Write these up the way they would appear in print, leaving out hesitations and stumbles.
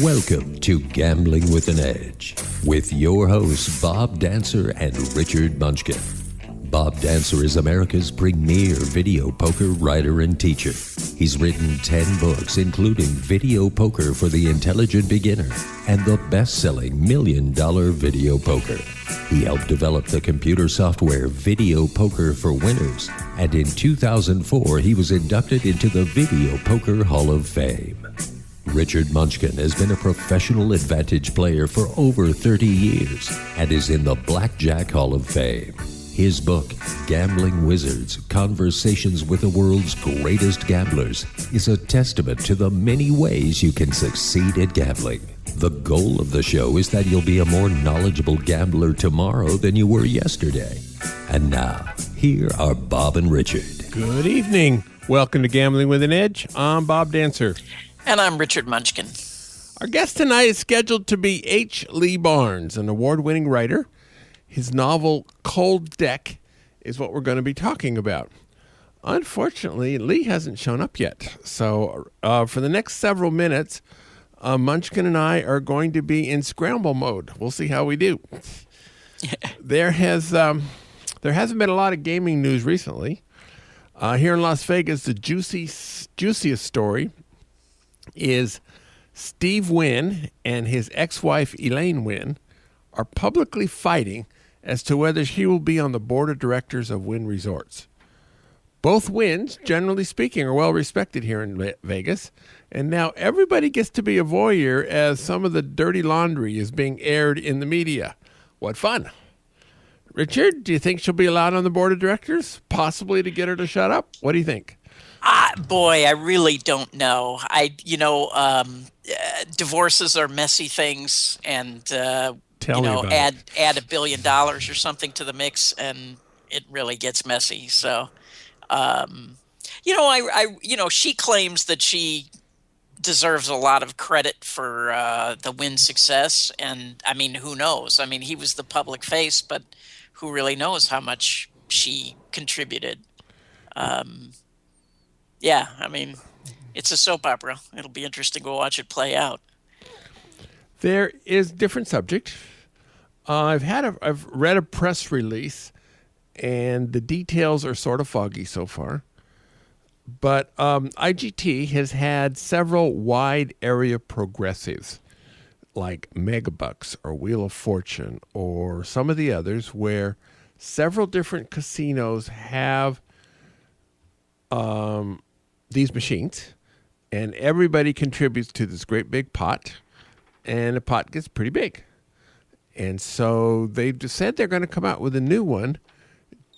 Welcome to Gambling with an Edge with your hosts Bob Dancer and Richard Munchkin. Bob Dancer is America's premier video poker writer and teacher. He's written 10 books, including Video Poker for the Intelligent Beginner and the best-selling $1 Million Video Poker. He helped develop the computer software Video Poker for Winners, and in 2004 he was inducted into the Video Poker Hall of Fame. Richard Munchkin has been a professional advantage player for over 30 years and is in the Blackjack Hall of Fame. His book, Gambling Wizards, Conversations with the World's Greatest Gamblers, is a testament to the many ways you can succeed at gambling. The goal of the show is that you'll be a more knowledgeable gambler tomorrow than you were yesterday. And now, here are Bob and Richard. Good evening. Welcome to Gambling with an Edge. I'm Bob Dancer. And I'm Richard Munchkin. Our guest tonight is scheduled to be H. Lee Barnes, an award-winning writer. His novel, Cold Deck, is what we're going to be talking about. Unfortunately, Lee hasn't shown up yet. So for the next several minutes, Munchkin and I are going to be in scramble mode. We'll see how we do. There hasn't been a lot of gaming news recently. Here in Las Vegas, the juiciest story is Steve Wynn and his ex-wife Elaine Wynn are publicly fighting as to whether she will be on the board of directors of Wynn Resorts. Both Wynns, generally speaking, are well respected here in Vegas, and now everybody gets to be a voyeur as some of the dirty laundry is being aired in the media. What fun. Richard, do you think she'll be allowed on the board of directors? Possibly to get her to shut up? What do you think? Boy, I really don't know. Divorces are messy things, and add $1 billion or something to the mix, and it really gets messy. So, she claims that she deserves a lot of credit for the Wynn success, and I mean, who knows? I mean, he was the public face, but who really knows how much she contributed? Yeah, I mean, it's a soap opera. It'll be interesting to watch it play out. There is different subject. I've read a press release, and the details are sort of foggy so far. But IGT has had several wide area progressives, like Megabucks or Wheel of Fortune or some of the others, where several different casinos have these machines, and everybody contributes to this great big pot, and the pot gets pretty big. And so they've just said they're going to come out with a new one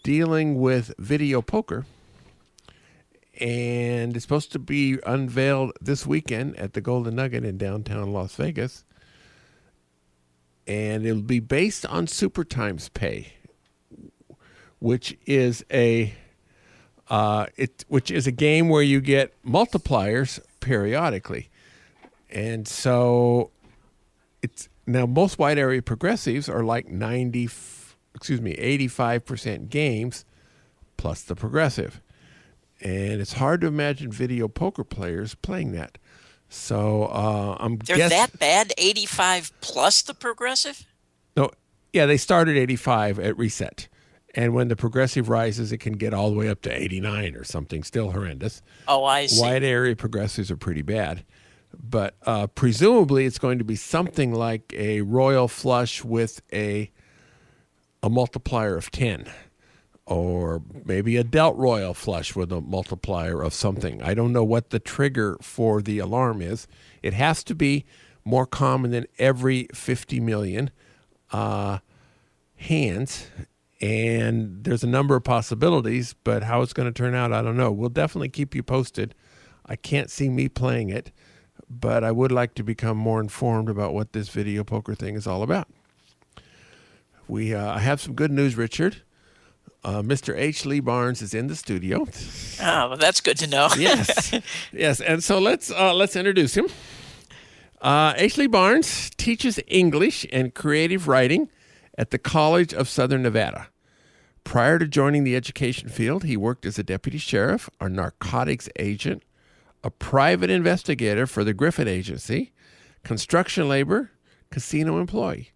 dealing with video poker, and it's supposed to be unveiled this weekend at the Golden Nugget in downtown Las Vegas, and it'll be based on Super Times Pay, which is a game where you get multipliers periodically. And so it's now most wide area progressives are like 85% games plus the progressive. And it's hard to imagine video poker players playing that. So They're that bad, 85 plus the progressive? No, yeah, they start at 85 at reset. And when the progressive rises, it can get all the way up to 89 or something, still horrendous. Oh, I see. Wide area progressives are pretty bad. But presumably it's going to be something like a royal flush with a multiplier of 10. Or maybe a dealt royal flush with a multiplier of something. I don't know what the trigger for the alarm is. It has to be more common than every 50 million hands. And there's a number of possibilities, but how it's going to turn out, I don't know. We'll definitely keep you posted. I can't see me playing it, but I would like to become more informed about what this video poker thing is all about. I have some good news, Richard. Mr. H. Lee Barnes is in the studio. Oh, well, that's good to know. Yes. And so let's introduce him. H. Lee Barnes teaches English and creative writing at the College of Southern Nevada. Prior to joining the education field, he worked as a deputy sheriff, a narcotics agent, a private investigator for the Griffin Agency, construction labor, casino employee.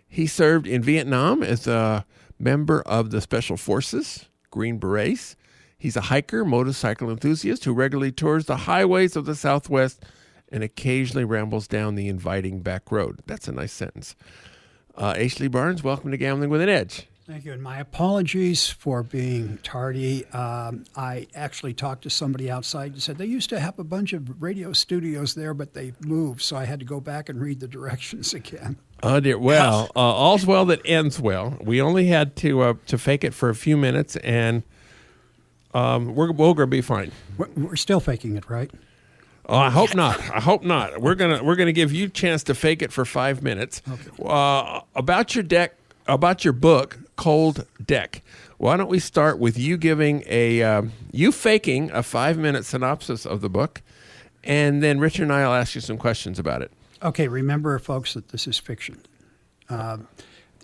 He served in Vietnam as a member of the Special Forces, Green Berets. He's a hiker, motorcycle enthusiast who regularly tours the highways of the Southwest and occasionally rambles down the inviting back road. That's a nice sentence. H. Lee Barnes, welcome to Gambling with an Edge. Thank you, and my apologies for being tardy. I actually talked to somebody outside and said they used to have a bunch of radio studios there, but they moved, so I had to go back and read the directions again. Oh dear. Well, all's well that ends well. We only had to fake it for a few minutes, and we're going to be fine. We're still faking it, right? Oh, I hope not. I hope not. We're gonna give you a chance to fake it for 5 minutes. Okay. About your book, Cold Deck. Why don't we start with you giving you faking a 5-minute synopsis of the book, and then Richard and I will ask you some questions about it. Okay, remember, folks, that this is fiction.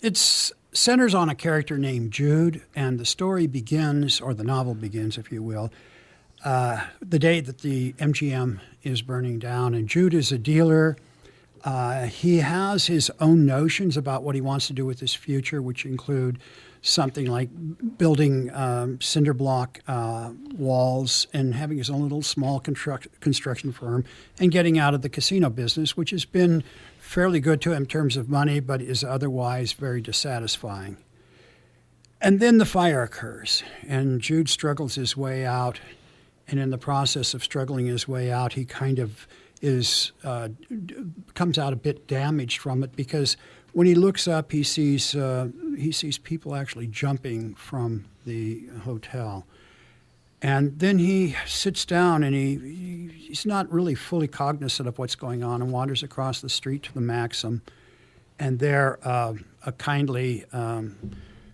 It centers on a character named Jude, and the story begins, or the novel begins, if you will, the day that the MGM is burning down, and Jude is a dealer. He has his own notions about what he wants to do with his future, which include something like building cinder block walls and having his own little small construction firm and getting out of the casino business, which has been fairly good to him in terms of money, but is otherwise very dissatisfying. And then the fire occurs, and Jude struggles his way out. And in the process of struggling his way out, he kind of comes out a bit damaged from it, because when he looks up, he sees people actually jumping from the hotel. And then he sits down, and he's not really fully cognizant of what's going on, and wanders across the street to the Maxim. And there, a kindly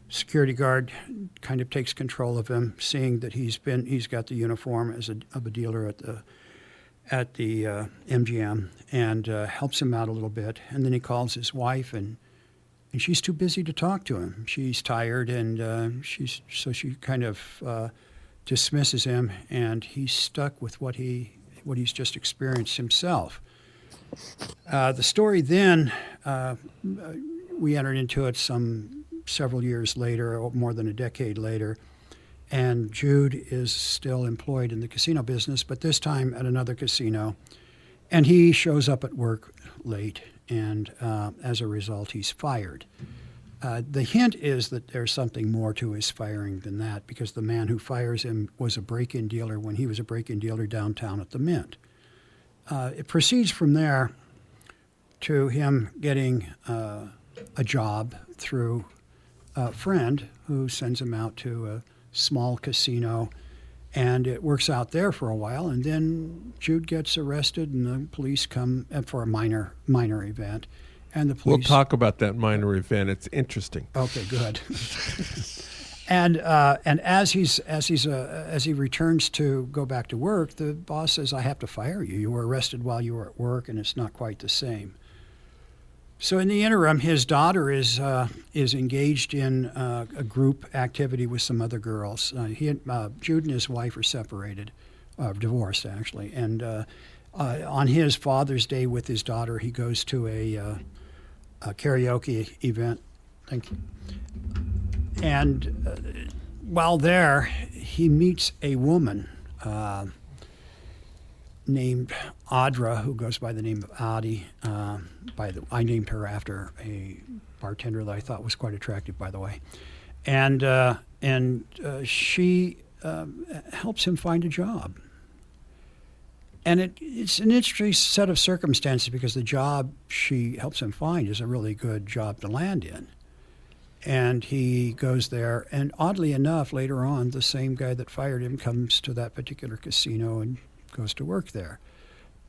security guard kind of takes control of him, seeing that he's got the uniform of a dealer at the MGM, and helps him out a little bit. And then he calls his wife, and she's too busy to talk to him. She's tired, and she kind of dismisses him, and he's stuck with what he's just experienced himself. The story then, we entered into it several years later, or more than a decade later, and Jude is still employed in the casino business, but this time at another casino, and he shows up at work late, and as a result, he's fired. The hint is that there's something more to his firing than that, because the man who fires him was a break-in dealer when he was a break-in dealer downtown at the Mint. It proceeds from there to him getting a job through a friend who sends him out to a small casino, and it works out there for a while, and then Jude gets arrested, and the police come for a minor event, and the police... We'll talk about that minor event. It's interesting. Okay, good. And as he returns to go back to work, the boss says, "I have to fire you. You were arrested while you were at work, and it's not quite the same." So in the interim, his daughter is engaged in a group activity with some other girls. Jude and his wife are separated, divorced actually. And on his Father's Day with his daughter, he goes to a karaoke event. Thank you. And while there, he meets a woman named Audra, who goes by the name of Audie. I named her after a bartender that I thought was quite attractive, by the way. And she helps him find a job. And it's an interesting set of circumstances, because the job she helps him find is a really good job to land in. And he goes there, and oddly enough, later on, the same guy that fired him comes to that particular casino and goes to work there.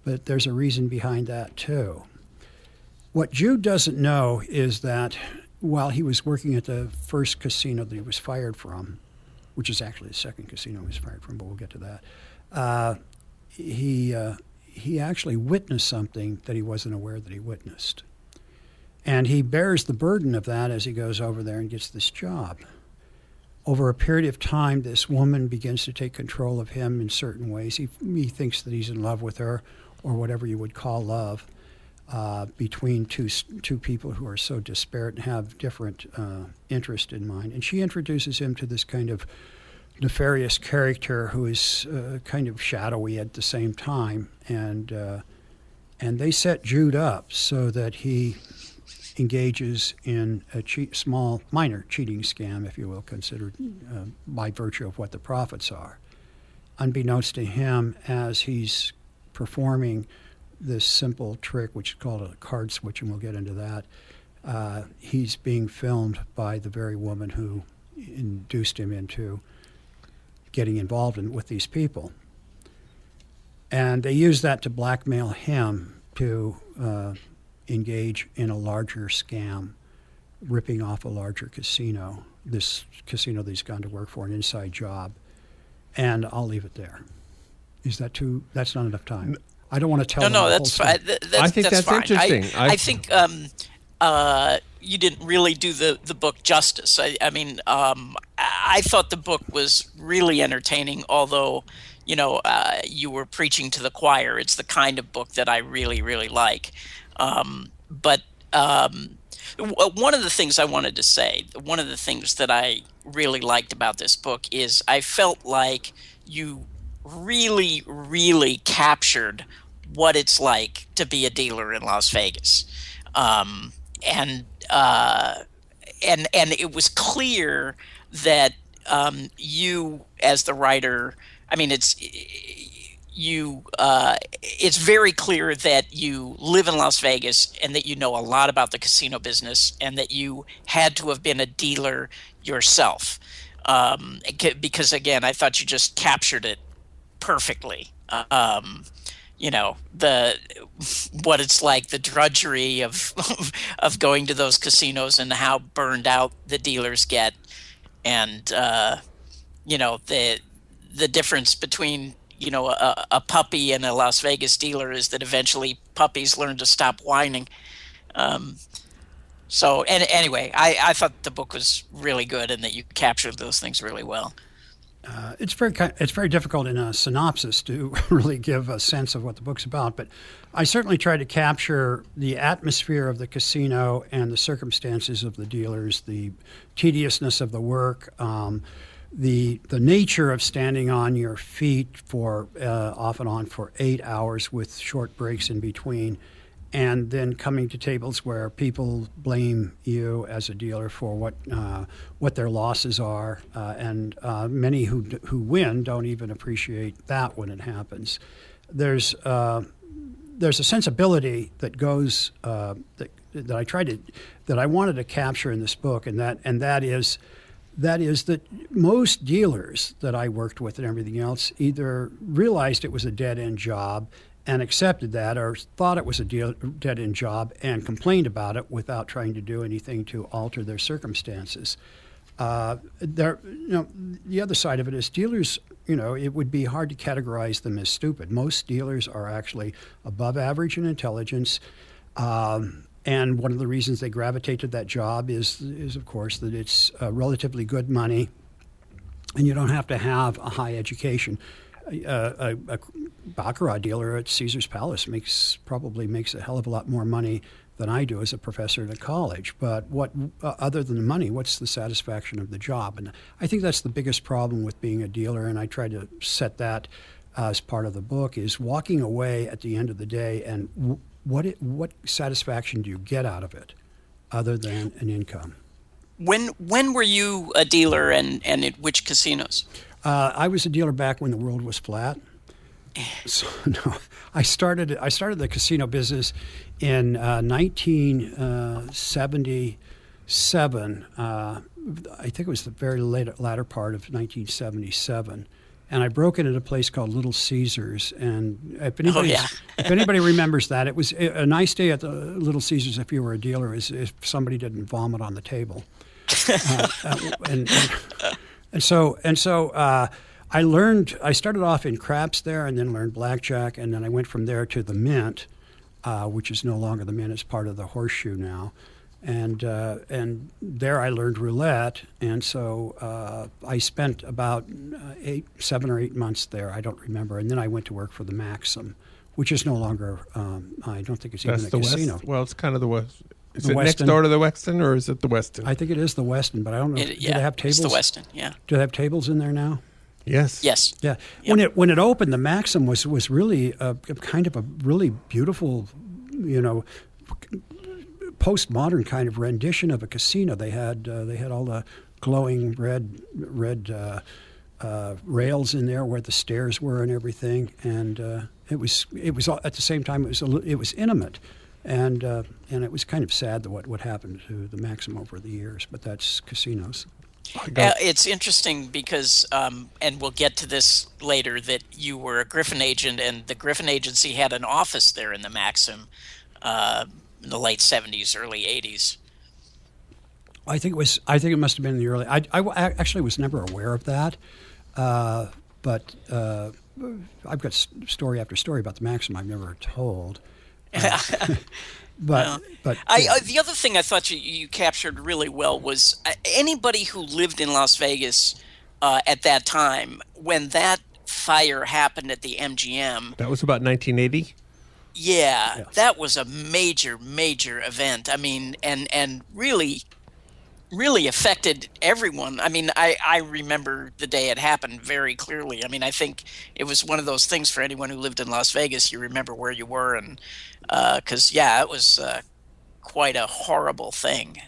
But there's a reason behind that, too. What Jude doesn't know is that while he was working at the first casino that he was fired from, which is actually the second casino he was fired from, but we'll get to that, he actually witnessed something that he wasn't aware that he witnessed. And he bears the burden of that as he goes over there and gets this job. Over a period of time, this woman begins to take control of him in certain ways. He thinks that he's in love with her, or whatever you would call love. between two people who are so disparate and have different interest in mind. And she introduces him to this kind of nefarious character who is kind of shadowy at the same time. And they set Jude up so that he engages in a minor cheating scam, if you will, considered by virtue of what the profits are. Unbeknownst to him, as he's performing this simple trick, which is called a card switch, and we'll get into that, he's being filmed by the very woman who induced him into getting involved with these people. And they use that to blackmail him to engage in a larger scam, ripping off a larger casino, this casino that he's gone to work for, an inside job. And I'll leave it there. Is that too? That's not enough time. I don't want to tell. No, that's fine. I think that's fine. interesting. I think you didn't really do the book justice. I mean, I thought the book was really entertaining, although, you were preaching to the choir. It's the kind of book that I really, really like. But one of the things I wanted to say, one of the things that I really liked about this book is I felt like you really, really captured what it's like to be a dealer in Las Vegas. And it was clear that you, as the writer, I mean, it's very clear that you live in Las Vegas and that you know a lot about the casino business and that you had to have been a dealer yourself. Because again, I thought you just captured it perfectly. What it's like, the drudgery of of going to those casinos and how burned out the dealers get, and the difference between a puppy and a Las Vegas dealer is that eventually puppies learn to stop whining. Anyway, I thought the book was really good and that you captured those things really well. It's very difficult in a synopsis to really give a sense of what the book's about, but I certainly tried to capture the atmosphere of the casino and the circumstances of the dealers, the tediousness of the work, the nature of standing on your feet for off and on for 8 hours with short breaks in between, and then coming to tables where people blame you as a dealer for what their losses are, and many who win don't even appreciate that when it happens. There's a sensibility that goes that I wanted to capture in this book, and that is that most dealers that I worked with and everything else either realized it was a dead-end job and accepted that, or thought it was a dead-end job and complained about it without trying to do anything to alter their circumstances. The other side of it is dealers, it would be hard to categorize them as stupid. Most dealers are actually above average in intelligence, and one of the reasons they gravitate to that job is of course, that it's relatively good money, and you don't have to have a high education. A baccarat dealer at Caesar's Palace probably makes a hell of a lot more money than I do as a professor at a college. But other than the money, what's the satisfaction of the job? And I think that's the biggest problem with being a dealer, and I try to set that as part of the book, is walking away at the end of the day and what satisfaction do you get out of it other than an income? When were you a dealer, and at which casinos? I was a dealer back when the world was flat. So no, I started the casino business in 1977. I think it was the very latter part of 1977. And I broke in at a place called Little Caesars. And if anybody remembers that, it was a nice day at the Little Caesars if you were a dealer, is if somebody didn't vomit on the table. And so I learned. I started off in craps there, and then learned blackjack, and then I went from there to the Mint, which is no longer the Mint; it's part of the Horseshoe now. And there I learned roulette, and so I spent about 7 or 8 months there. I don't remember, and then I went to work for the Maxim, which is no longer. I don't think it's That's even a the casino. West. Well, it's kind of the West. Is The it next Westin. door to the Westin, or is it the Westin? I think it is the Westin, but I don't know. Do they have tables? It's the Westin. Yeah. Do they have tables in there now? Yes. Yes. Yeah. Yep. When it opened, the Maxim was really a kind of a really beautiful, postmodern kind of rendition of a casino. They had all the glowing red rails in there where the stairs were and everything, and it was at the same time it was intimate, and it was kind of sad what happened to the Maxim over the years. But that's casinos. It's interesting because, and we'll get to this later, that you were a Griffin agent, and the Griffin agency had an office there in the Maxim in the late 70s, early 80s. I think it must have been in the early. I actually was never aware of that, but I've got story after story about the Maxim I've never told. But the other thing I thought you captured really well was anybody who lived in Las Vegas at that time when that fire happened at the MGM. That was about 1980. Yeah, that was a major event. I mean, and really affected everyone. I mean, I remember the day it happened very clearly. I mean, I think it was one of those things for anyone who lived in Las Vegas. You remember where you were, and because it was quite a horrible thing.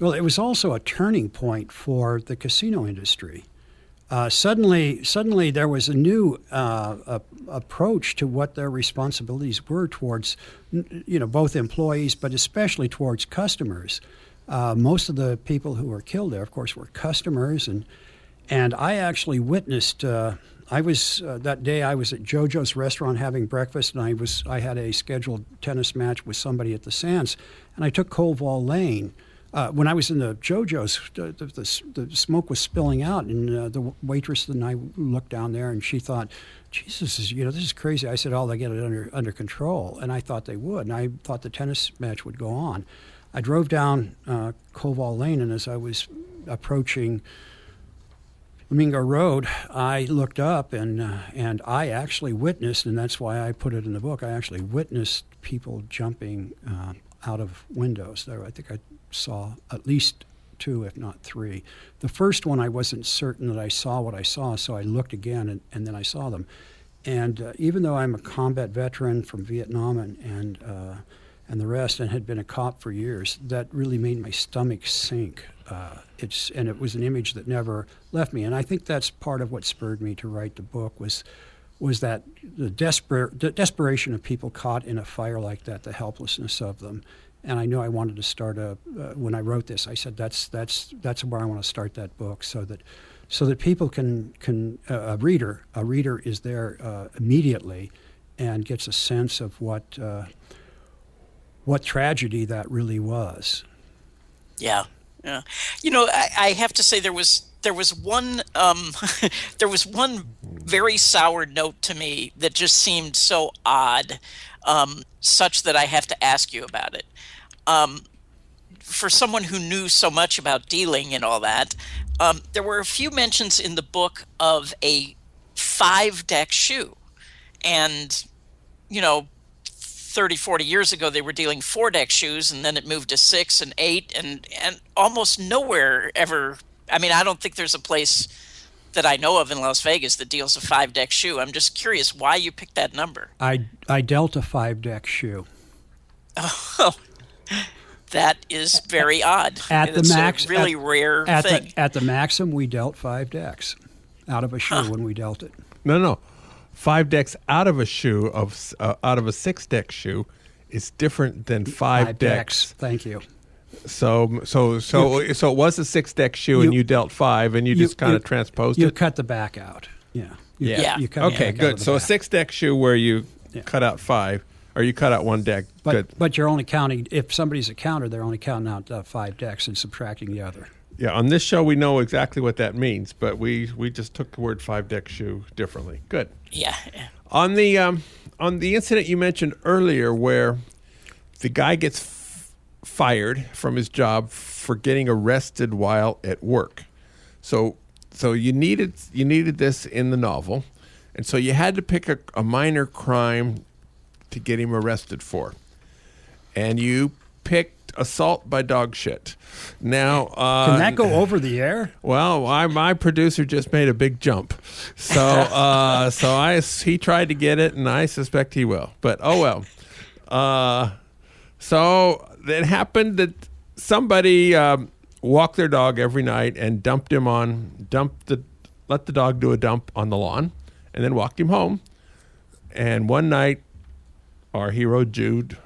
Well, it was also a turning point for the casino industry. Suddenly, there was a new approach to what their responsibilities were towards, both employees, but especially towards customers. Most of the people who were killed there, of course, were customers, and I actually witnessed. That day I was at JoJo's restaurant having breakfast, and I had a scheduled tennis match with somebody at the Sands, and I took Koval Lane. When I was in the JoJo's, the smoke was spilling out, and the waitress and I looked down there, and she thought, "Jesus, this is crazy." I said, "Oh, they get it under control," and I thought they would, and I thought the tennis match would go on. I drove down Koval Lane, and as I was approaching Flamingo Road, I looked up, and I actually witnessed, and that's why I put it in the book. I actually witnessed people jumping out of windows. There, I think I saw at least 2, if not 3. The first one, I wasn't certain that I saw what I saw, so I looked again, and then I saw them. And even though I'm a combat veteran from Vietnam and the rest, and had been a cop for years, that really made my stomach sink. It was an image that never left me, and I think that's part of what spurred me to write the book was that the desperation of people caught in a fire like that, the helplessness of them. And I knew I wanted to start when I wrote this, I said that's where I want to start that book, so that people can a reader is there immediately and gets a sense of what tragedy that really was. Yeah. I have to say there was one there was one very sour note to me that just seemed so odd, such that I have to ask you about it. For someone who knew so much about dealing and all that, there were a few mentions in the book of a 5-deck shoe, and 30, 40 years ago, they were dealing 4-deck shoes, and then it moved to 6 and 8, and almost nowhere ever. I mean, I don't think there's a place that I know of in Las Vegas that deals a 5-deck shoe. I'm just curious why you picked that number. I dealt a 5-deck shoe. Oh, that is very odd. At the Max, a really rare thing. At the Maxim, we dealt 5 decks out of a shoe when we dealt it. No. 5 decks out of a shoe out of a 6-deck shoe is different than 5 decks. Thank you. So it was a 6-deck shoe, and you dealt 5, and you just kind of transposed it. You cut the back out. Yeah. You cut okay, the good. So back. a 6-deck shoe where you cut out 5, or you cut out 1 deck. Good. But you're only counting, if somebody's a counter, they're only counting out 5 decks and subtracting the other. Yeah, on this show we know exactly what that means, but we just took the word 5-deck shoe differently. Good. Yeah. On the incident you mentioned earlier, where the guy gets fired from his job for getting arrested while at work, so you needed this in the novel, And so you had to pick a minor crime to get him arrested for. And you picked assault by dog shit. Now, can that go over the air? well, my producer just made a big jump, so he tried to get it, and I suspect he will. But oh well. So it happened that somebody walked their dog every night and let the dog do a dump on the lawn, and then walked him home. And one night, our hero Jude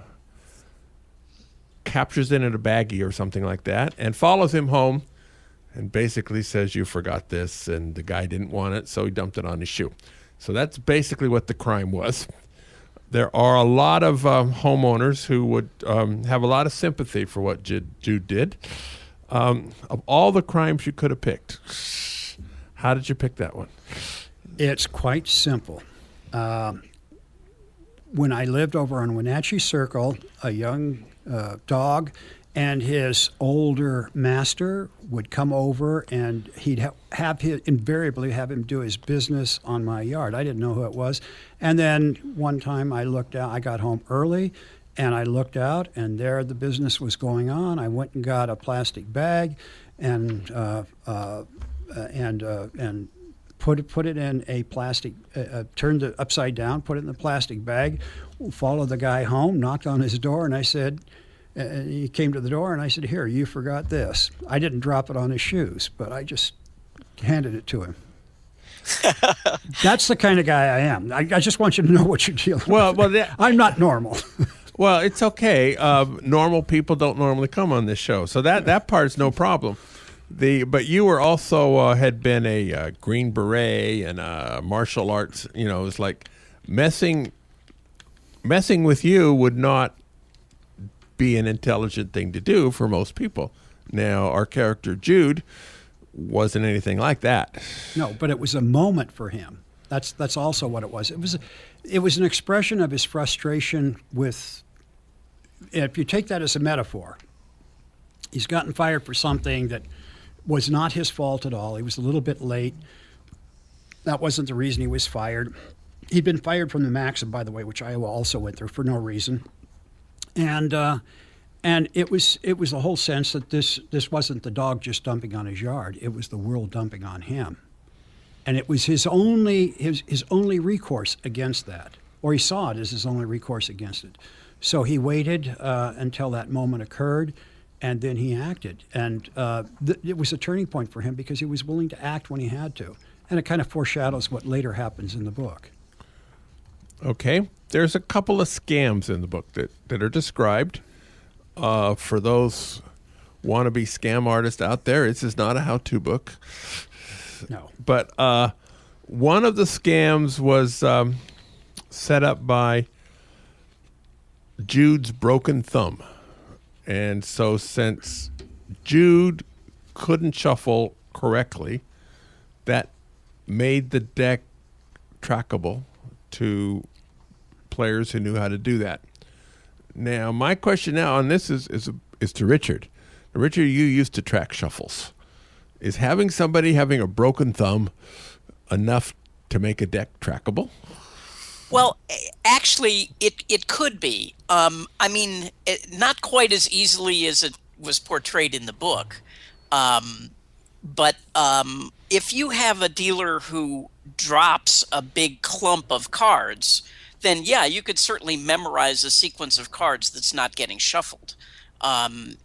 captures it in a baggie or something like that and follows him home and basically says, "You forgot this," and the guy didn't want it, so he dumped it on his shoe. So that's basically what the crime was. There are a lot of homeowners who would have a lot of sympathy for what Jude did. Of all the crimes you could have picked, how did you pick that one? It's quite simple. When I lived over on Wenatchee Circle, a young dog and his older master would come over, and he'd invariably have him do his business on my yard. I didn't know who it was. And then one time I looked out, I got home early, and I looked out, and there the business was going on. I went and got a plastic bag and put it in a plastic, turned it upside down, put it in the plastic bag, followed the guy home, knocked on his door, and I said, he came to the door, and I said, "Here, you forgot this." I didn't drop it on his shoes, but I just handed it to him. That's the kind of guy I am. I just want you to know what you're dealing with. I'm not normal. Well, it's okay. Normal people don't normally come on this show, so that part's no problem. But you were also had been a Green Beret and martial arts. You know, it's like messing with you would not be an intelligent thing to do for most people. Now, our character Jude wasn't anything like that. No, but it was a moment for him. That's also what it was. It was an expression of his frustration with. If you take that as a metaphor, he's gotten fired for something that was not his fault at all. He was a little bit late. That wasn't the reason he was fired. He'd been fired from the Maxim, by the way, which I also went through for no reason. And it was the whole sense that this wasn't the dog just dumping on his yard. It was the world dumping on him. And it was his only recourse against that, or he saw it as his only recourse against it. So he waited until that moment occurred, and then he acted. And it was a turning point for him because he was willing to act when he had to. And it kind of foreshadows what later happens in the book. Okay. There's a couple of scams in the book that are described. For those wannabe scam artists out there, this is not a how-to book. No. But one of the scams was set up by Jude's broken thumb. And so since Jude couldn't shuffle correctly, that made the deck trackable to players who knew how to do that. Now, my question now on this is to Richard. Richard, you used to track shuffles. Is having somebody having a broken thumb enough to make a deck trackable? Well, actually, it could be. I mean, not quite as easily as it was portrayed in the book. But if you have a dealer who drops a big clump of cards, then yeah, you could certainly memorize a sequence of cards that's not getting shuffled, and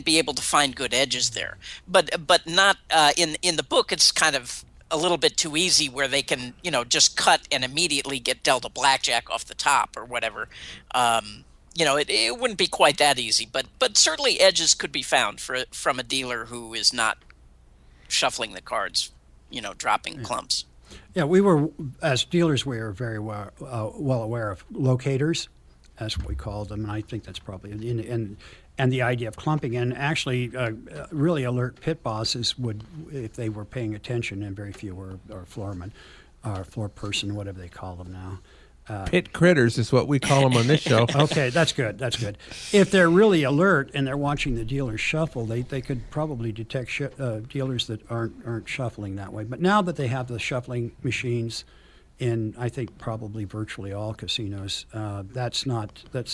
be able to find good edges there. But not in the book. It's kind of a little bit too easy where they can just cut and immediately get dealt a blackjack off the top or whatever. It wouldn't be quite that easy, but certainly edges could be found from a dealer who is not shuffling the cards, dropping clumps. Yeah, we were, as dealers, we were very well aware of locators, that's what we called them, and I think that's probably, and the idea of clumping, and actually really alert pit bosses would, if they were paying attention, and very few were floormen, or floor person, whatever they call them now, Pit critters is what we call them on this show. Okay, that's good. That's good. If they're really alert and they're watching the dealers shuffle, they could probably detect dealers that aren't shuffling that way. But now that they have the shuffling machines in, I think, probably virtually all casinos, that's no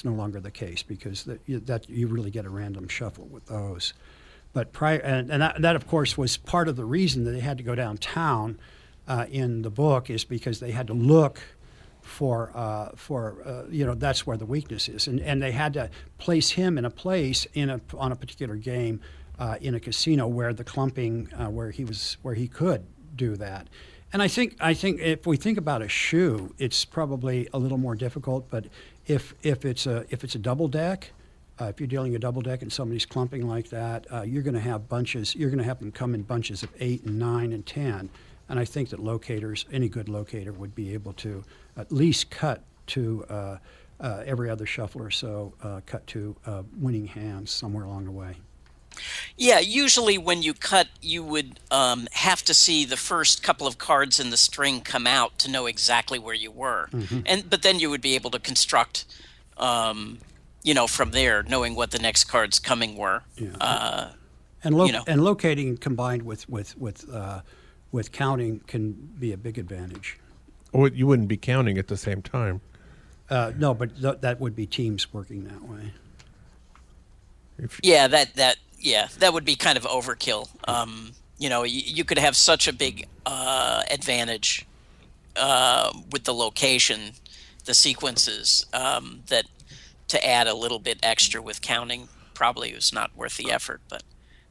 longer the case, because you really get a random shuffle with those. But that of course was part of the reason that they had to go downtown in the book, is because they had to look for that's where the weakness is, and they had to place him in a place on a particular game in a casino where the clumping where he could do that. And I think if we think about a shoe, it's probably a little more difficult. But if it's a double deck, if you're dealing a double deck and somebody's clumping like that, you're going to have bunches. You're going to have them come in bunches of 8 and 9 and 10. And I think that any good locator would be able to at least cut to every other shuffle or so, cut to winning hands somewhere along the way. Yeah, usually when you cut, you would have to see the first couple of cards in the string come out to know exactly where you were. Mm-hmm. But then you would be able to construct, from there, knowing what the next cards coming were. Yeah. And locating combined with counting can be a big advantage. Or you wouldn't be counting at the same time. No, but that would be teams working that way. That would be kind of overkill. You could have such a big advantage with the location, the sequences, that to add a little bit extra with counting probably was not worth the effort. But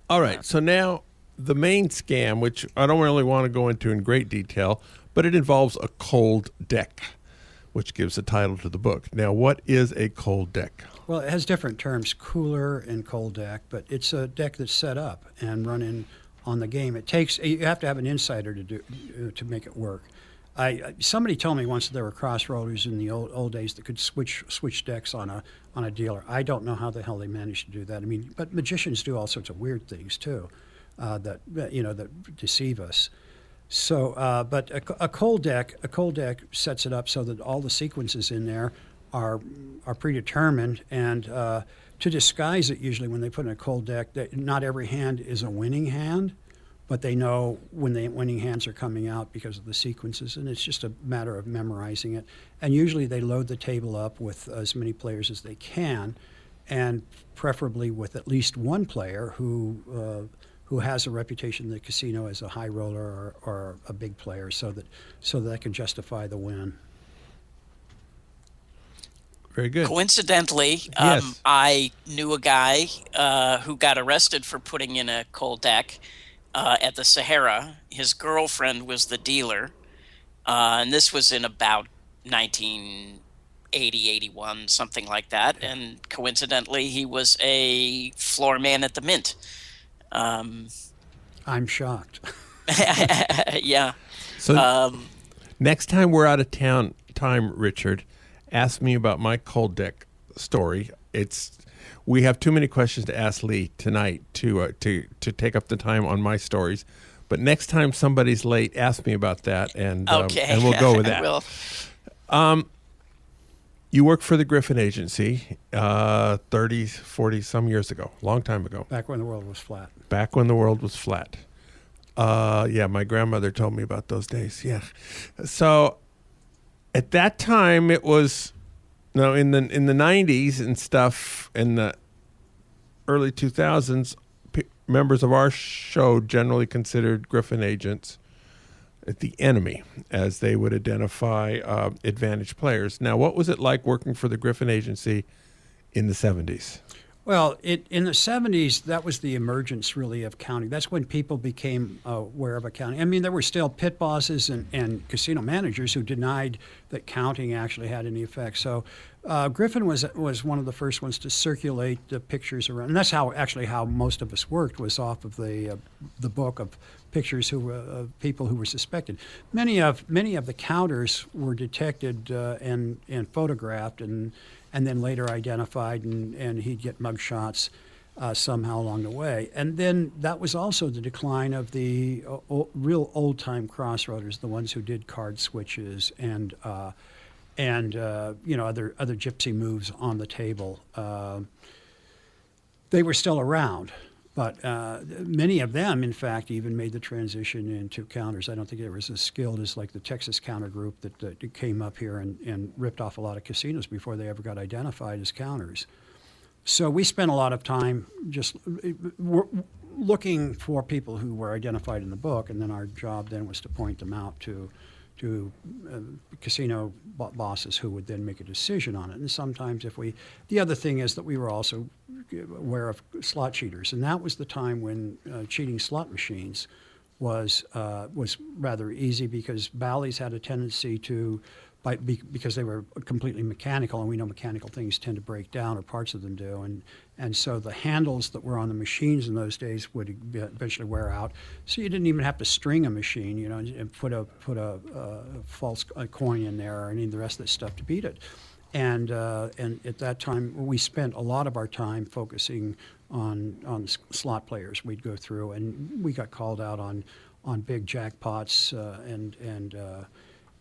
all right, so now the main scam, which I don't really want to go into in great detail, but it involves a cold deck, which gives the title to the book. Now, what is a cold deck? Well, it has different terms, cooler and cold deck, but it's a deck that's set up and run on the game. You have to have an insider to make it work. Somebody told me once that there were crossroaders in the old days that could switch decks on a dealer. I don't know how the hell they managed to do that. I mean, but magicians do all sorts of weird things too, that deceive us. So, but a cold deck sets it up so that all the sequences in there are predetermined, and to disguise it, usually when they put in a cold deck, that not every hand is a winning hand, but they know when the winning hands are coming out because of the sequences, and it's just a matter of memorizing it. And usually they load the table up with as many players as they can, and preferably with at least one player who has a reputation in the casino as a high roller or a big player, so that can justify the win. Very good. Coincidentally, yes. I knew a guy who got arrested for putting in a cold deck at the Sahara. His girlfriend was the dealer, and this was in about 1980, 81, something like that. And coincidentally, he was a floor man at the Mint. I'm shocked. Yeah. So next time we're out of time, Richard, ask me about my cold deck story. We have too many questions to ask Lee tonight to take up the time on my stories. But next time somebody's late, ask me about that, and we'll go with that. I will. You worked for the Griffin Agency 30, 40 some years ago, long time ago. Back when the world was flat. Back when the world was flat. My grandmother told me about those days. Yeah. So at that time, it was in the 90s and stuff, in the early 2000s, members of our show generally considered Griffin agents the enemy, as they would identify advantaged players. Now, what was it like working for the Griffin Agency in the 70s? Well, in the 70s, that was the emergence, really, of counting. That's when people became aware of accounting. I mean, there were still pit bosses and casino managers who denied that counting actually had any effect. So Griffin was one of the first ones to circulate the pictures around. And that's how most of us worked, was off of the book of pictures of people who were suspected. Many of the counters were detected and photographed and then later identified, and he'd get mug shots somehow along the way. And then that was also the decline of the real old-time crossroaders, the ones who did card switches and and other gypsy moves on the table. They were still around, but many of them, in fact, even made the transition into counters. I don't think they were as skilled as like the Texas counter group that came up here and ripped off a lot of casinos before they ever got identified as counters. So we spent a lot of time just looking for people who were identified in the book, and then our job then was to point them out to casino bosses who would then make a decision on it. And sometimes the other thing is that we were also aware of slot cheaters, and that was the time when cheating slot machines was rather easy, because Bally's had a tendency to, because they were completely mechanical, and we know mechanical things tend to break down, or parts of them do, and so the handles that were on the machines in those days would eventually wear out. So you didn't even have to string a machine, and put a false coin in there or any of the rest of that stuff to beat it. And at that time, we spent a lot of our time focusing on slot players. We'd go through, and we got called out on big jackpots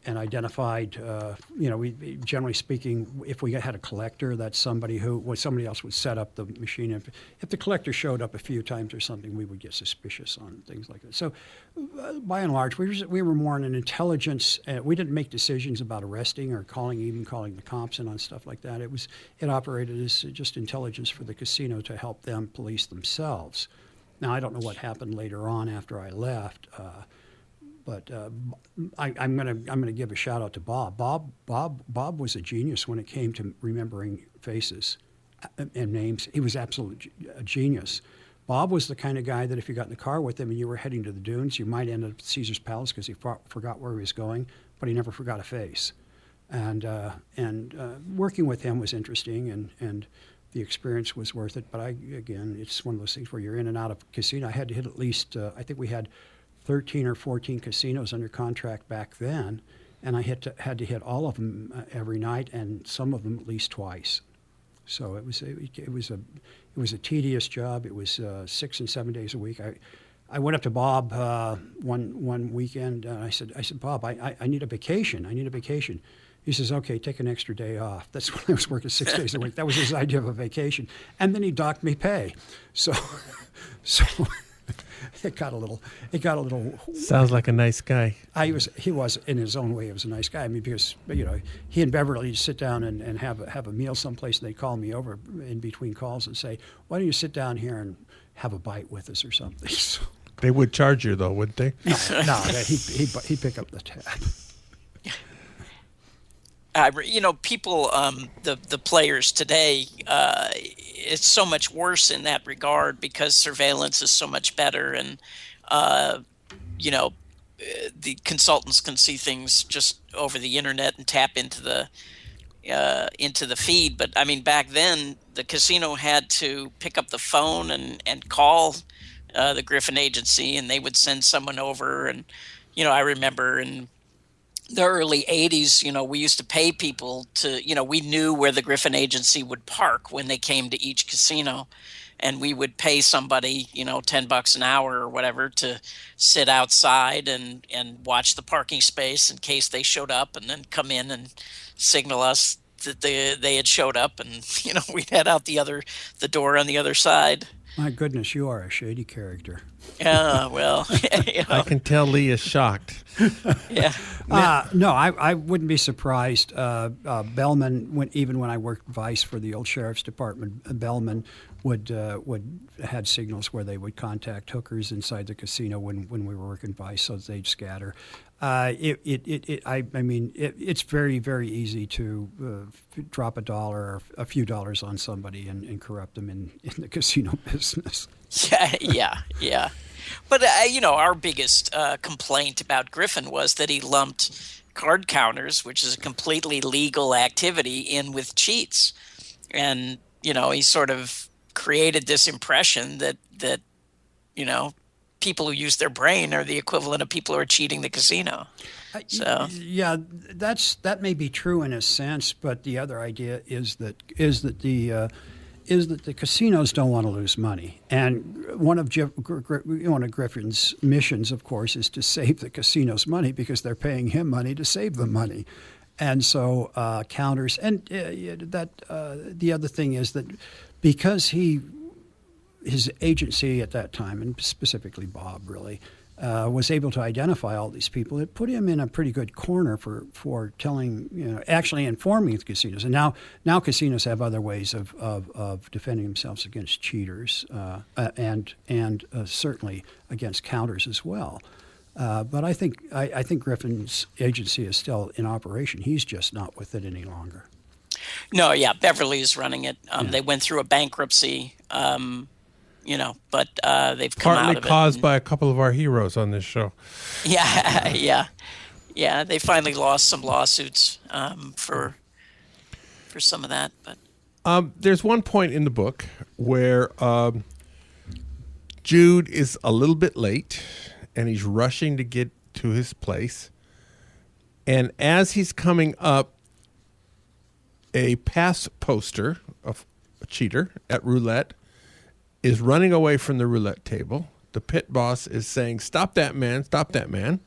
and identified, we generally speaking, if we had a collector, that's somebody else would set up the machine. If the collector showed up a few times or something, we would get suspicious on things like that. So by and large, we were more in an intelligence. We didn't make decisions about arresting or calling the cops and on stuff like that. It operated as just intelligence for the casino to help them police themselves. Now, I don't know what happened later on after I left. But I'm gonna give a shout out to Bob. Bob was a genius when it came to remembering faces and names. He was absolutely a genius. Bob was the kind of guy that if you got in the car with him and you were heading to the dunes, you might end up at Caesar's Palace because he forgot where he was going, but he never forgot a face. And working with him was interesting, and the experience was worth it. But it's one of those things where you're in and out of casino. I had to hit at least, I think we had 13 or 14 casinos under contract back then, and I had to hit all of them every night, and some of them at least twice. So it was a tedious job. It was 6 and 7 days a week. I went up to Bob one weekend. I said, Bob, I need a vacation. I need a vacation. He says, okay, take an extra day off. That's when I was working 6 days a week. That was his idea of a vacation, and then he docked me pay. So. It got a little. Sounds like a nice guy. He was in his own way. He was a nice guy. I mean, because he and Beverly would sit down and have a meal someplace, and they'd call me over in between calls and say, "Why don't you sit down here and have a bite with us or something?" So, they would charge you though, wouldn't they? No, he'd pick up the tab. People, the players today, it's so much worse in that regard because surveillance is so much better, and the consultants can see things just over the internet and tap into the feed. But I mean, back then the casino had to pick up the phone and call the Griffin agency, and they would send someone over. And I remember in the early 80s, we used to pay people to, we knew where the Griffin agency would park when they came to each casino, and we would pay somebody, $10 an hour or whatever to sit outside and watch the parking space in case they showed up, and then come in and signal us that they had showed up, and, we'd head out the door on the other side. My goodness, you are a shady character. Yeah, well, I can tell Lee is shocked. Yeah. No, I wouldn't be surprised. Bellman, even when I worked vice for the old sheriff's department, Bellman would had signals where they would contact hookers inside the casino when we were working vice, so they'd scatter. It's very, very easy to drop $1 or a few dollars on somebody and corrupt them in the casino business. Yeah. But, our biggest complaint about Griffin was that he lumped card counters, which is a completely legal activity, in with cheats. And, he sort of created this impression that people who use their brain are the equivalent of people who are cheating the casino. So yeah, that may be true in a sense, but the other idea is that the casinos don't want to lose money, and one of Griffin's missions, of course, is to save the casinos money because they're paying him money to save them money. And so counters, and the other thing is that because his agency at that time, and specifically Bob really, was able to identify all these people, it put him in a pretty good corner for telling, actually informing the casinos. And now casinos have other ways of defending themselves against cheaters and certainly against counters as well. But I think Griffin's agency is still in operation. He's just not with it any longer. No, yeah, Beverly is running it. They went through a bankruptcy, but they've come Partly out of it. caused by a couple of our heroes on this show. Yeah. They finally lost some lawsuits for some of that. But There's one point in the book where Jude is a little bit late, and he's rushing to get to his place. And as he's coming up, a pass poster of a cheater at roulette is running away from the roulette table. The pit boss is saying, "Stop that man, stop that man."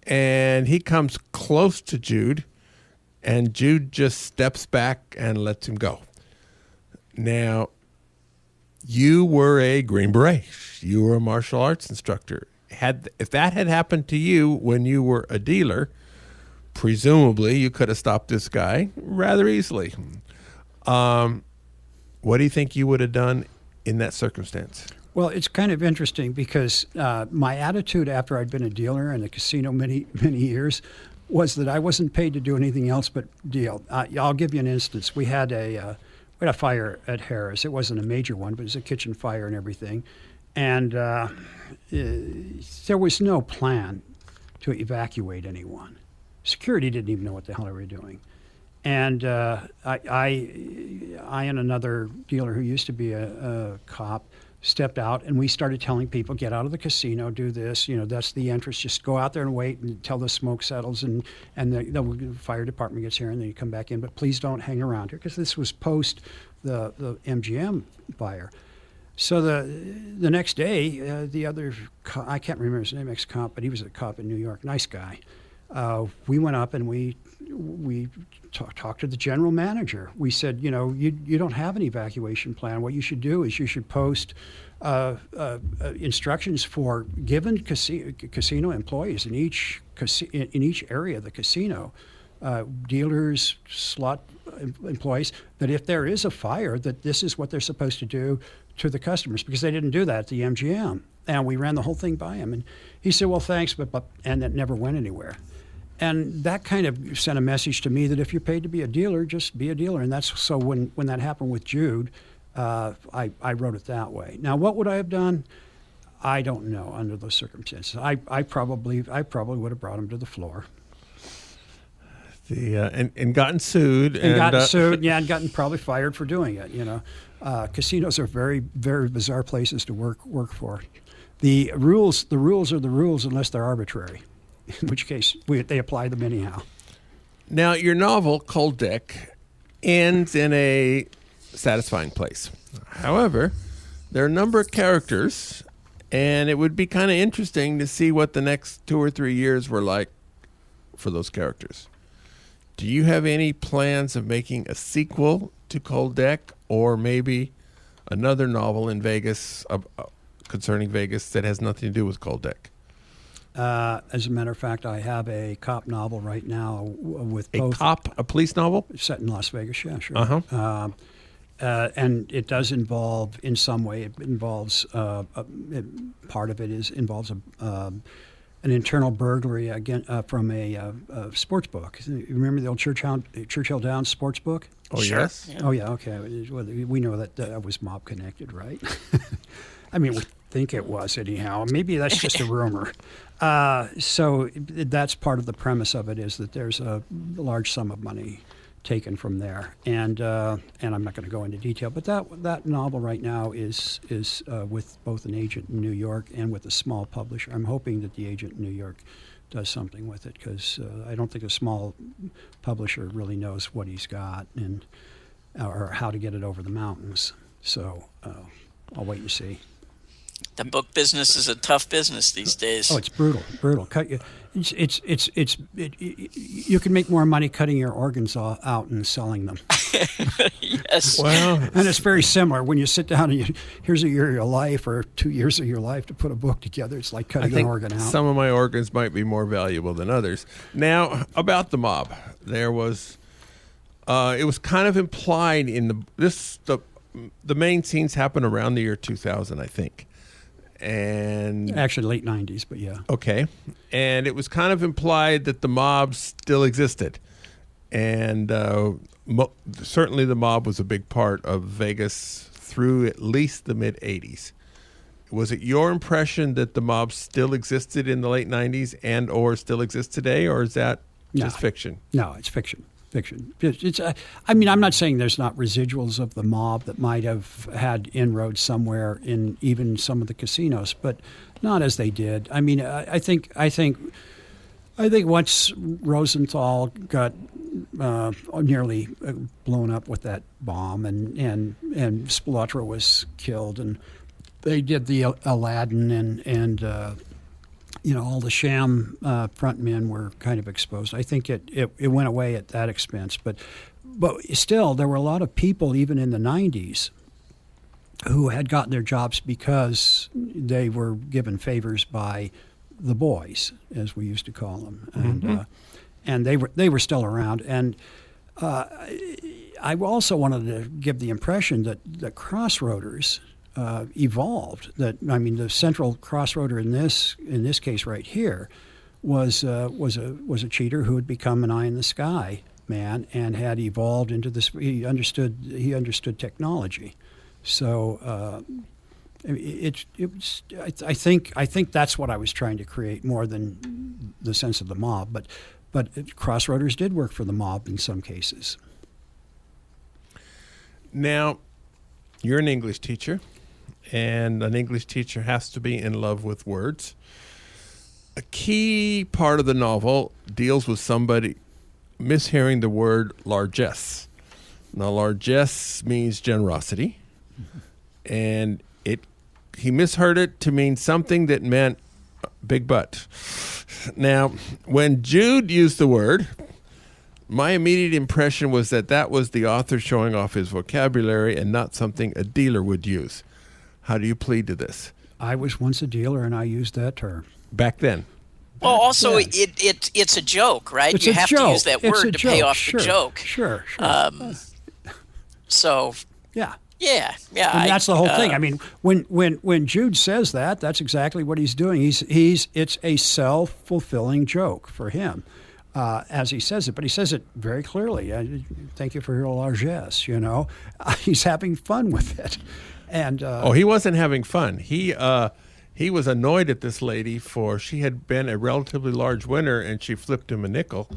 And he comes close to Jude, and Jude just steps back and lets him go. Now, you were a Green Beret. You were a martial arts instructor. If that had happened to you when you were a dealer, presumably you could have stopped this guy rather easily. What do you think you would have done in that circumstance? Well, it's kind of interesting because my attitude after I'd been a dealer in the casino many years was that I wasn't paid to do anything else but deal. I'll give you an instance. We had a fire at Harris. It wasn't a major one, but it was a kitchen fire and everything. And there was no plan to evacuate anyone. Security didn't even know what the hell they were doing. And I and another dealer who used to be a cop stepped out, and we started telling people, get out of the casino, do this, that's the entrance, just go out there and wait until the smoke settles and the fire department gets here and then you come back in, but please don't hang around here, because this was post the MGM fire. So the next day, the other, I can't remember his name, ex-cop, but he was a cop in New York, nice guy. We went up and we talked to the general manager. We said, you don't have an evacuation plan. What you should do is you should post instructions for given casino employees in each area of the casino, dealers, slot employees, that if there is a fire, that this is what they're supposed to do to the customers, because they didn't do that at the MGM. And we ran the whole thing by him. And he said, well, thanks, but and that never went anywhere. And that kind of sent a message to me that if you're paid to be a dealer, just be a dealer. And that's so when that happened with Jude, I wrote it that way. Now, what would I have done? I don't know under those circumstances. I probably would have brought him to the floor. And gotten sued. And gotten probably fired for doing it. Casinos are very, very bizarre places to work for. The rules are the rules unless they're arbitrary, in which case they apply them anyhow. Now, your novel, Cold Deck, ends in a satisfying place. However, there are a number of characters, and it would be kind of interesting to see what the next 2 or 3 years were like for those characters. Do you have any plans of making a sequel to Cold Deck, or maybe another novel in Vegas concerning Vegas that has nothing to do with Cold Deck? As a matter of fact, I have a cop novel right now with both. A police novel? Set in Las Vegas, yeah, sure. Uh-huh. And it does involve, in some way, it involves, part of it involves an internal burglary again from a sports book. You remember the old Churchill Downs sports book? Oh, Sure. yes. Yeah. Oh, yeah, okay. Well, we know that was mob connected, right? I mean, we think it was anyhow. Maybe that's just a rumor. So that's part of the premise of it, is that there's a large sum of money taken from there, and I'm not going to go into detail, but that novel right now is with both an agent in New York and with a small publisher. I'm hoping that the agent in New York does something with it, because I don't think a small publisher really knows what he's got or how to get it over the mountains. So I'll wait and see. The book business is a tough business these days. Oh, it's brutal, brutal. You can make more money cutting your organs out and selling them. Yes. Well, And it's very similar. When you sit down and here's a year of your life or 2 years of your life to put a book together, it's like I cutting an think organ out. some of my organs might be more valuable than others. Now, about the mob, there was, it was kind of implied in the main scenes happened around the year 2000, I think. And Actually, late 90s, but yeah. okay, and it was kind of implied that the mob still existed, and certainly the mob was a big part of Vegas through at least the mid 80s. Was it your impression that the mob still existed in the late 90s and or still exists today, or is that just fiction? No, it's fiction. Fiction. I mean, I'm not saying there's not residuals of the mob that might have had inroads somewhere in even some of the casinos, but not as they did. I mean, I think once Rosenthal got nearly blown up with that bomb, and Spilotro was killed, and they did the Aladdin and all the sham front men were kind of exposed. I think it went away at that expense. But still, there were a lot of people, even in the 90s, who had gotten their jobs because they were given favors by the boys, as we used to call them. And they were still around. And I also wanted to give the impression that the crossroaders evolved. The central crossroader in this case right here was a cheater who had become an eye in the sky man and had evolved into this. He understood technology. So I think that's what I was trying to create more than the sense of the mob. But crossroaders did work for the mob in some cases. Now, you're an English teacher. And an English teacher has to be in love with words. A key part of the novel deals with somebody mishearing the word largesse. Now, largesse means generosity, and he misheard it to mean something that meant big butt. Now, when Jude used the word, my immediate impression was that was the author showing off his vocabulary and not something a dealer would use. How do you plead to this? I was once a dealer, and I used that term. Back then. Well, also, Yeah. it's a joke, right? It's you a have joke. to use that It's word a to pay joke. off Sure. the joke. Sure. So, Yeah. yeah. And that's the whole thing. I mean, when Jude says that, that's exactly what he's doing. It's a self-fulfilling joke for him, as he says it. But he says it very clearly. Thank you for your largesse. He's having fun with it. And he wasn't having fun. He was annoyed at this lady she had been a relatively large winner, and she flipped him a nickel,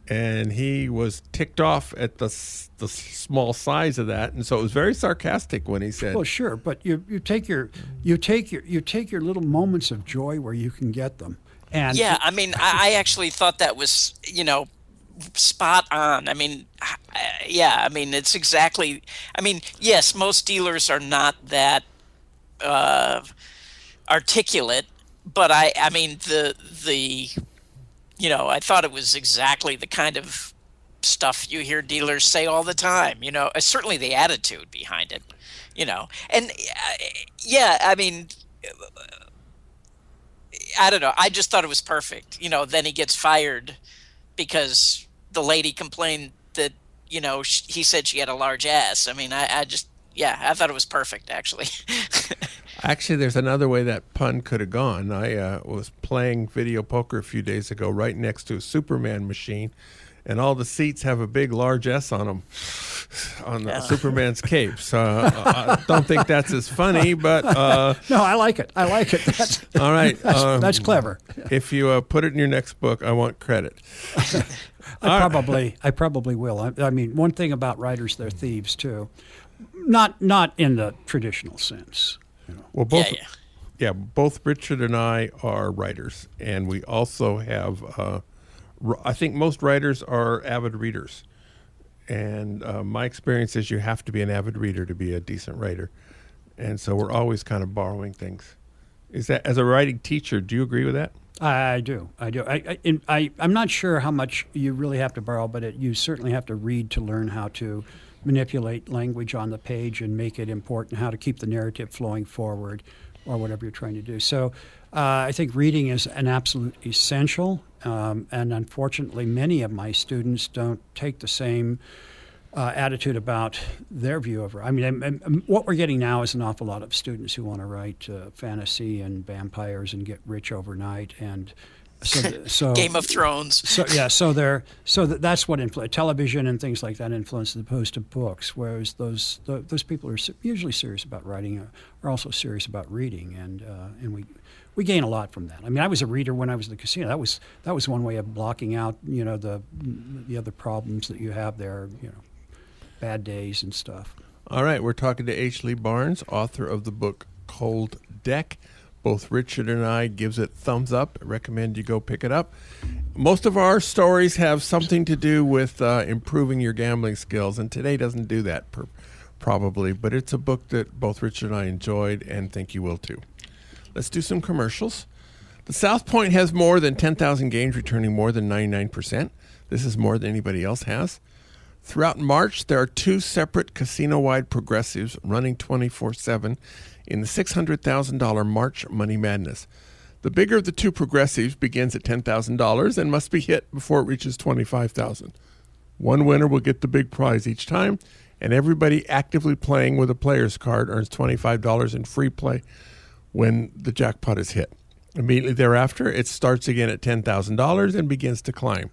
and he was ticked off at the small size of that, and so it was very sarcastic when he said, well, sure, but you take your little moments of joy where you can get them. And yeah, I mean, I actually thought that was, spot on. I mean, it's exactly. I mean, yes, most dealers are not that articulate, but I mean, I thought it was exactly the kind of stuff you hear dealers say all the time. Certainly the attitude behind it. And I mean, I don't know. I just thought it was perfect. Then he gets fired because the lady complained that, he said she had a large ass. I mean, I thought it was perfect, actually. Actually, there's another way that pun could have gone. I was playing video poker a few days ago right next to a Superman machine, and all the seats have a big large S on them, on the Superman's cape. So I don't think that's as funny, but... no, I like it. That's, all right. That's clever. If you put it in your next book, I want credit. I probably will. I mean, one thing about writers, they're thieves too. Not in the traditional sense. Well, both Richard and I are writers, and we also have. I think most writers are avid readers, and my experience is you have to be an avid reader to be a decent writer, and so we're always kind of borrowing things. Is that, as a writing teacher, do you agree with that? I do. I'm not sure how much you really have to borrow, but you certainly have to read to learn how to manipulate language on the page and make it important, how to keep the narrative flowing forward or whatever you're trying to do. So I think reading is an absolute essential, and unfortunately many of my students don't take the same attitude about their view of it. I mean, what we're getting now is an awful lot of students who want to write fantasy and vampires and get rich overnight, and so Game of Thrones. So that's what television and things like that influence as opposed to books. Whereas those people are usually serious about writing are also serious about reading, and we gain a lot from that. I mean, I was a reader when I was at the casino. That was one way of blocking out the other problems that you have there. Bad days and stuff. All right, we're talking to H. Lee Barnes, author of the book Cold Deck. Both Richard and I gives it thumbs up. I recommend you go pick it up. Most of our stories have something to do with improving your gambling skills, and today doesn't do that probably, but it's a book that both Richard and I enjoyed and think you will too. Let's do some commercials. The South Point has more than 10,000 games returning more than 99%. This is more than anybody else has. Throughout March, there are 2 separate casino-wide progressives running 24/7 in the $600,000 March Money Madness. The bigger of the 2 progressives begins at $10,000 and must be hit before it reaches $25,000. One winner will get the big prize each time, and everybody actively playing with a player's card earns $25 in free play when the jackpot is hit. Immediately thereafter, it starts again at $10,000 and begins to climb.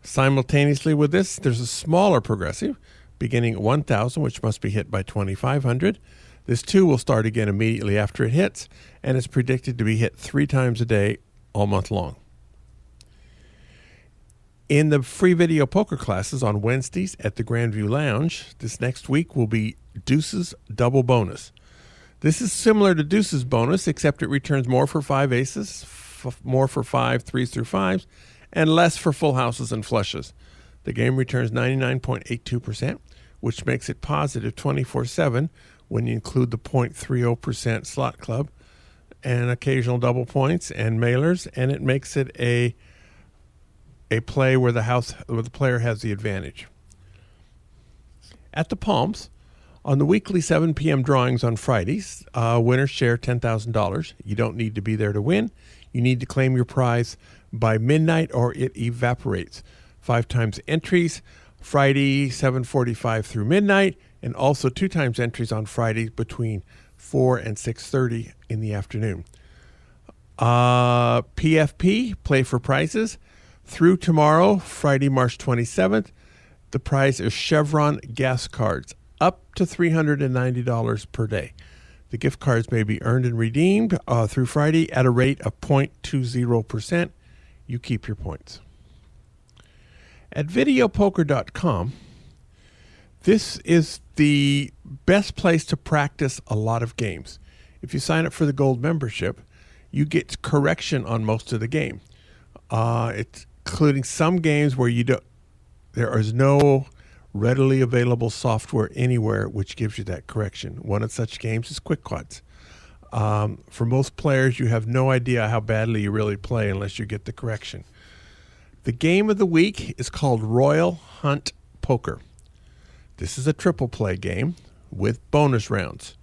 Simultaneously with this, there's a smaller progressive beginning at $1,000, which must be hit by $2,500. This too will start again immediately after it hits, and is predicted to be hit 3 times a day all month long. In the free video poker classes on Wednesdays at the Grandview Lounge, this next week will be Deuce's Double Bonus. This is similar to Deuce's Bonus, except it returns more for 5 aces, more for 5 3s through 5s, and less for full houses and flushes. The game returns 99.82%, which makes it positive 24/7 when you include the 0.30% slot club and occasional double points and mailers, and it makes it a play where the player has the advantage. At the Palms, on the weekly 7 p.m. drawings on Fridays, winners share $10,000. You don't need to be there to win. You need to claim your prize by midnight or it evaporates. 5 times entries, Friday 7:45 through midnight, and also 2 times entries on Fridays between 4 and 6:30 in the afternoon. PFP, play for prizes. Through tomorrow, Friday, March 27th, the prize is Chevron gas cards, up to $390 per day. The gift cards may be earned and redeemed through Friday at a rate of 0.20%. You keep your points. At videopoker.com, this is the best place to practice a lot of games. If you sign up for the gold membership, you get correction on most of the game. It's including some games where there is no readily available software anywhere which gives you that correction. One of such games is Quick Quads. For most players, you have no idea how badly you really play unless you get the correction. The game of the week is called Royal Hunt Poker. This is a triple play game with bonus rounds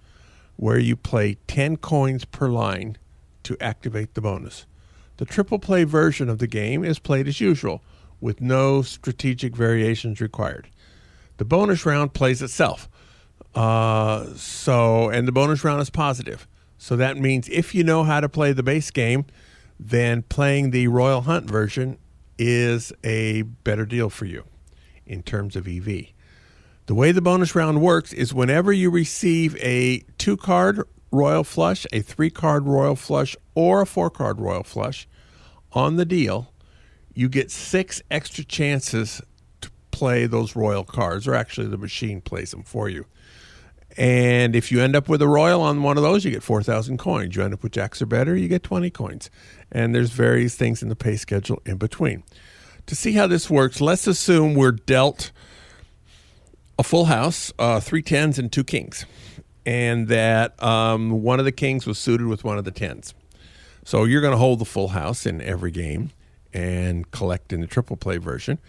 where you play 10 coins per line to activate the bonus. The triple play version of the game is played as usual with no strategic variations required. The bonus round plays itself. And the bonus round is positive. So that means if you know how to play the base game, then playing the Royal Hunt version is a better deal for you in terms of EV. The way the bonus round works is whenever you receive a 2-card Royal Flush, a 3-card Royal Flush, or a 4-card Royal Flush on the deal, you get 6 extra chances to play those Royal cards, or actually the machine plays them for you. And if you end up with a Royal on one of those, you get 4,000 coins. You end up with Jacks or better, you get 20 coins. And there's various things in the pay schedule in between. To see how this works, let's assume we're dealt a full house, 3 10s and 2 kings. And that one of the kings was suited with one of the 10s. So you're going to hold the full house in every game and collect in the triple play version.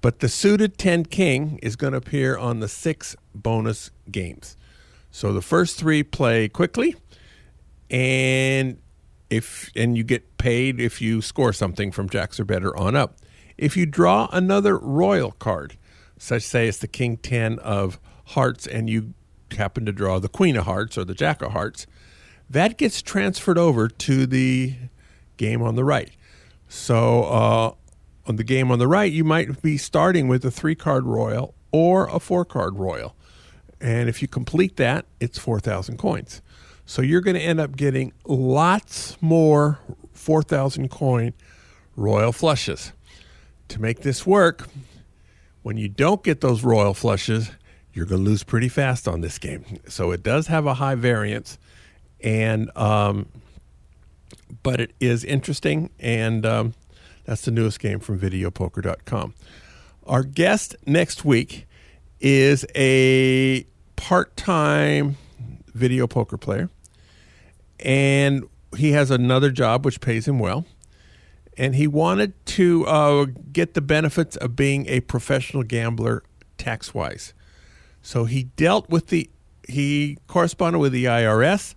But the suited 10 king is going to appear on the 6 bonus games. So the first 3 play quickly, and you get paid if you score something from jacks or better on up. If you draw another royal card, such say it's the king 10 of hearts, and you happen to draw the queen of hearts or the jack of hearts, that gets transferred over to the game on the right. So on the game on the right, you might be starting with a 3-card royal or a 4-card royal. And if you complete that, it's 4,000 coins. So you're going to end up getting lots more 4,000 coin royal flushes. To make this work, when you don't get those royal flushes, you're going to lose pretty fast on this game. So it does have a high variance, and but it is interesting, and that's the newest game from videopoker.com. Our guest next week is a part-time video poker player, and he has another job which pays him well, and he wanted to get the benefits of being a professional gambler tax-wise. So he corresponded with the IRS,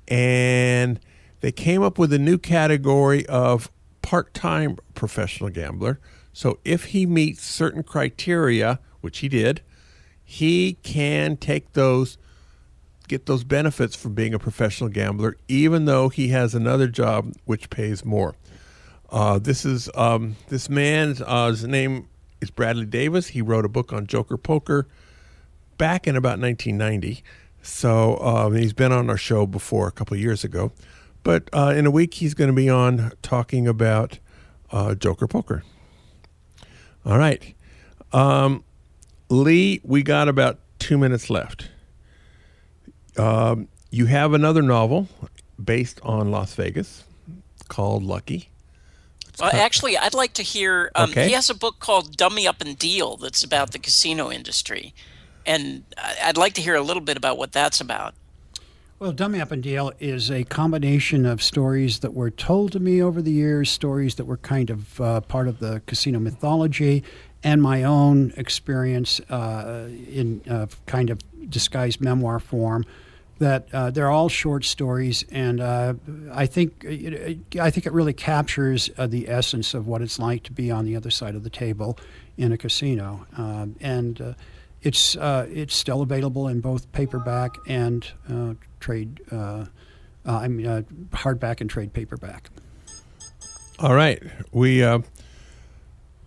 and they came up with a new category of part-time professional gambler. So if he meets certain criteria, which he did, he can get those benefits from being a professional gambler, even though he has another job which pays more. This man's his name is Bradley Davis. He wrote a book on Joker Poker back in about 1990. So he's been on our show before a couple of years ago. But in a week, he's going to be on talking about Joker Poker. All right. Lee, we got about 2 minutes left. You have another novel based on Las Vegas called Lucky. Actually, I'd like to hear, Okay. He has a book called Dummy Up and Deal that's about the casino industry. And I'd like to hear a little bit about what that's about. Well, Dummy Up and Deal is a combination of stories that were told to me over the years, stories that were kind of part of the casino mythology, and my own experience in kind of disguised memoir form. That they're all short stories, and I think it really captures the essence of what it's like to be on the other side of the table in a casino, and it's still available in both paperback and trade. Hardback and trade paperback. All right.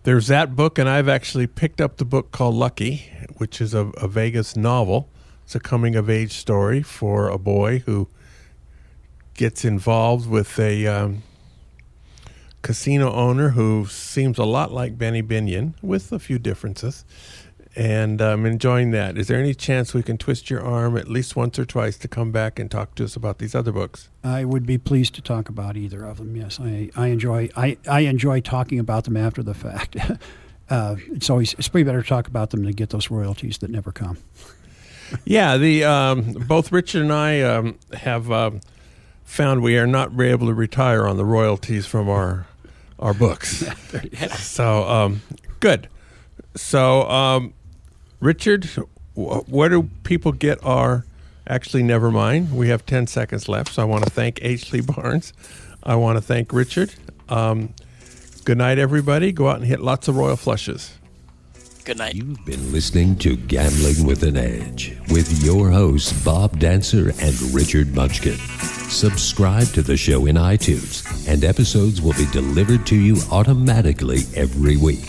There's that book, and I've actually picked up the book called Lucky, which is a Vegas novel. It's a coming-of-age story for a boy who gets involved with a casino owner who seems a lot like Benny Binion, with a few differences. And I'm enjoying that. Is there any chance we can twist your arm at least once or twice to come back and talk to us about these other books? I would be pleased to talk about either of them. Yes, I enjoy talking about them after the fact. It's pretty better to talk about them than get those royalties that never come. Yeah, both Richard and I have found we are not able to retire on the royalties from our books. So good. So Richard, where do people get our? Actually, never mind. We have 10 seconds left. So I want to thank H. Lee Barnes. I want to thank Richard. Good night, everybody. Go out and hit lots of royal flushes. Good night. You've been listening to Gambling with an Edge with your hosts, Bob Dancer and Richard Munchkin. Subscribe to the show in iTunes, and episodes will be delivered to you automatically every week.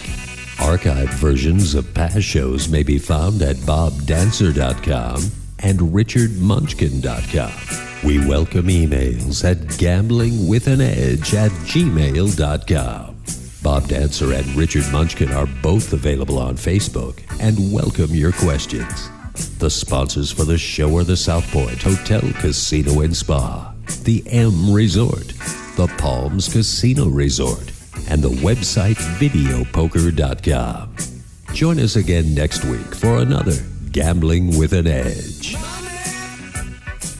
Archived versions of past shows may be found at bobdancer.com and richardmunchkin.com. We welcome emails at gamblingwithanedge@gmail.com. Bob Dancer and Richard Munchkin are both available on Facebook and welcome your questions. The sponsors for the show are the South Point Hotel, Casino and Spa, the M Resort, the Palms Casino Resort, and the website videopoker.com. Join us again next week for another Gambling with an Edge.